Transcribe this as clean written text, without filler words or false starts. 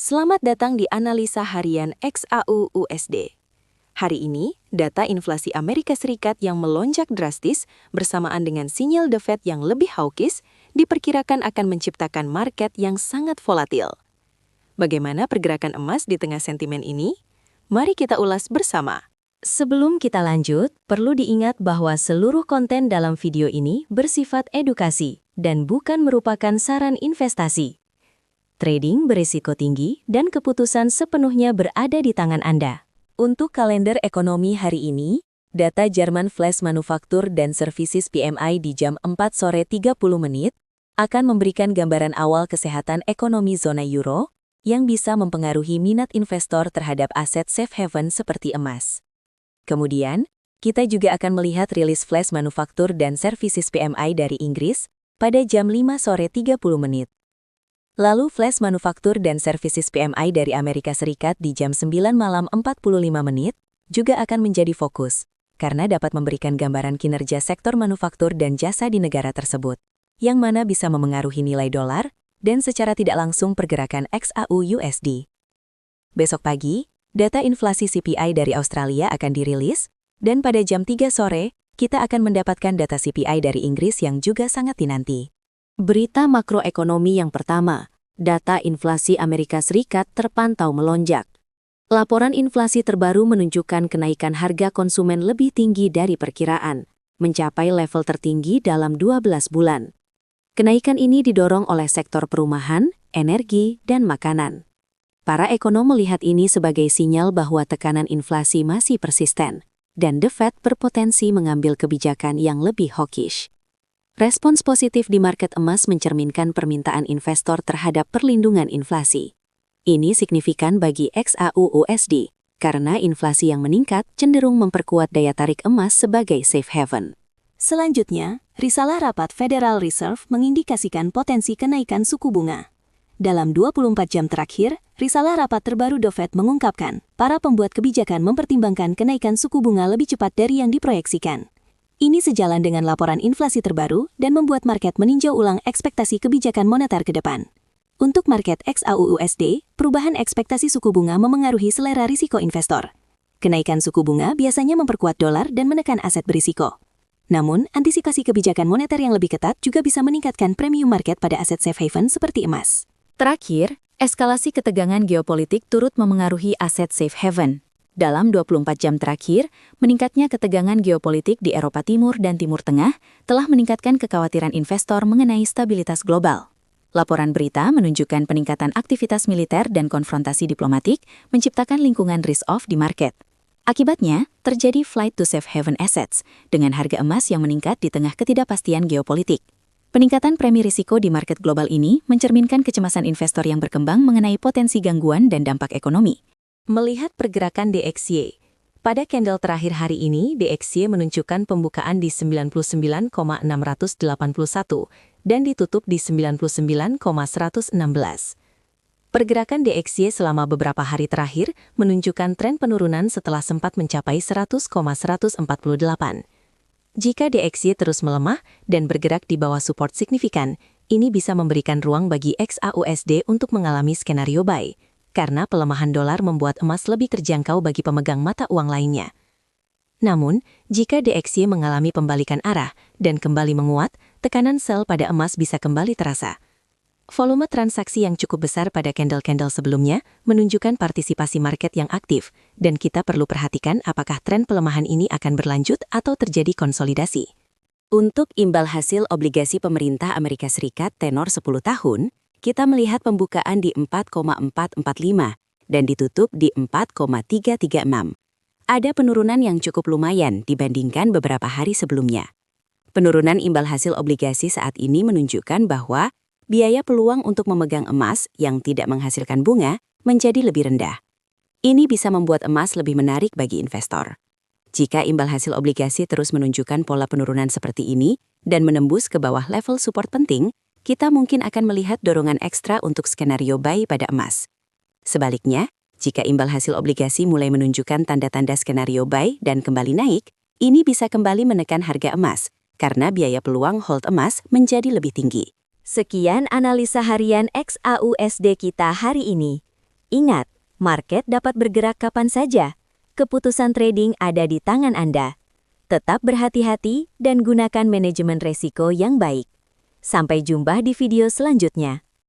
Selamat datang di Analisa Harian XAU USD. Hari ini, data inflasi Amerika Serikat yang melonjak drastis bersamaan dengan sinyal The Fed yang lebih hawkish diperkirakan akan menciptakan market yang sangat volatil. Bagaimana pergerakan emas di tengah sentimen ini? Mari kita ulas bersama. Sebelum kita lanjut, perlu diingat bahwa seluruh konten dalam video ini bersifat edukasi dan bukan merupakan saran investasi. Trading berisiko tinggi dan keputusan sepenuhnya berada di tangan Anda. Untuk kalender ekonomi hari ini, data Jerman Flash Manufaktur dan Services PMI di jam 4 sore 30 menit akan memberikan gambaran awal kesehatan ekonomi zona euro yang bisa mempengaruhi minat investor terhadap aset safe haven seperti emas. Kemudian, kita juga akan melihat rilis Flash Manufaktur dan Services PMI dari Inggris pada jam 5 sore 30 menit. Lalu Flash Manufaktur dan Services PMI dari Amerika Serikat di jam 9 malam 45 menit juga akan menjadi fokus, karena dapat memberikan gambaran kinerja sektor manufaktur dan jasa di negara tersebut, yang mana bisa memengaruhi nilai dolar dan secara tidak langsung pergerakan XAU USD. Besok pagi, data inflasi CPI dari Australia akan dirilis, dan pada jam 3 sore, kita akan mendapatkan data CPI dari Inggris yang juga sangat dinanti. Berita makroekonomi yang pertama, data inflasi Amerika Serikat terpantau melonjak. Laporan inflasi terbaru menunjukkan kenaikan harga konsumen lebih tinggi dari perkiraan, mencapai level tertinggi dalam 12 bulan. Kenaikan ini didorong oleh sektor perumahan, energi, dan makanan. Para ekonom melihat ini sebagai sinyal bahwa tekanan inflasi masih persisten, dan The Fed berpotensi mengambil kebijakan yang lebih hawkish. Respons positif di market emas mencerminkan permintaan investor terhadap perlindungan inflasi. Ini signifikan bagi XAU USD, karena inflasi yang meningkat cenderung memperkuat daya tarik emas sebagai safe haven. Selanjutnya, risalah rapat Federal Reserve mengindikasikan potensi kenaikan suku bunga. Dalam 24 jam terakhir, risalah rapat terbaru The Fed mengungkapkan, para pembuat kebijakan mempertimbangkan kenaikan suku bunga lebih cepat dari yang diproyeksikan. Ini sejalan dengan laporan inflasi terbaru dan membuat market meninjau ulang ekspektasi kebijakan moneter ke depan. Untuk market XAU USD, perubahan ekspektasi suku bunga memengaruhi selera risiko investor. Kenaikan suku bunga biasanya memperkuat dolar dan menekan aset berisiko. Namun, antisipasi kebijakan moneter yang lebih ketat juga bisa meningkatkan premium market pada aset safe haven seperti emas. Terakhir, eskalasi ketegangan geopolitik turut memengaruhi aset safe haven. Dalam 24 jam terakhir, meningkatnya ketegangan geopolitik di Eropa Timur dan Timur Tengah telah meningkatkan kekhawatiran investor mengenai stabilitas global. Laporan berita menunjukkan peningkatan aktivitas militer dan konfrontasi diplomatik menciptakan lingkungan risk-off di market. Akibatnya, terjadi flight to safe haven assets dengan harga emas yang meningkat di tengah ketidakpastian geopolitik. Peningkatan premi risiko di market global ini mencerminkan kecemasan investor yang berkembang mengenai potensi gangguan dan dampak ekonomi. Melihat pergerakan DXY, pada candle terakhir hari ini DXY menunjukkan pembukaan di 99,681 dan ditutup di 99,116. Pergerakan DXY selama beberapa hari terakhir menunjukkan tren penurunan setelah sempat mencapai 100,148. Jika DXY terus melemah dan bergerak di bawah support signifikan, ini bisa memberikan ruang bagi XAUSD untuk mengalami skenario buy, karena pelemahan dolar membuat emas lebih terjangkau bagi pemegang mata uang lainnya. Namun, jika DXY mengalami pembalikan arah dan kembali menguat, tekanan sell pada emas bisa kembali terasa. Volume transaksi yang cukup besar pada candle-candle sebelumnya menunjukkan partisipasi market yang aktif, dan kita perlu perhatikan apakah tren pelemahan ini akan berlanjut atau terjadi konsolidasi. Untuk imbal hasil obligasi pemerintah Amerika Serikat tenor 10 tahun, kita melihat pembukaan di 4,445 dan ditutup di 4,336. Ada penurunan yang cukup lumayan dibandingkan beberapa hari sebelumnya. Penurunan imbal hasil obligasi saat ini menunjukkan bahwa biaya peluang untuk memegang emas yang tidak menghasilkan bunga menjadi lebih rendah. Ini bisa membuat emas lebih menarik bagi investor. Jika imbal hasil obligasi terus menunjukkan pola penurunan seperti ini dan menembus ke bawah level support penting, kita mungkin akan melihat dorongan ekstra untuk skenario buy pada emas. Sebaliknya, jika imbal hasil obligasi mulai menunjukkan tanda-tanda skenario buy dan kembali naik, ini bisa kembali menekan harga emas, karena biaya peluang hold emas menjadi lebih tinggi. Sekian analisa harian XAUSD kita hari ini. Ingat, market dapat bergerak kapan saja. Keputusan trading ada di tangan Anda. Tetap berhati-hati dan gunakan manajemen resiko yang baik. Sampai jumpa di video selanjutnya.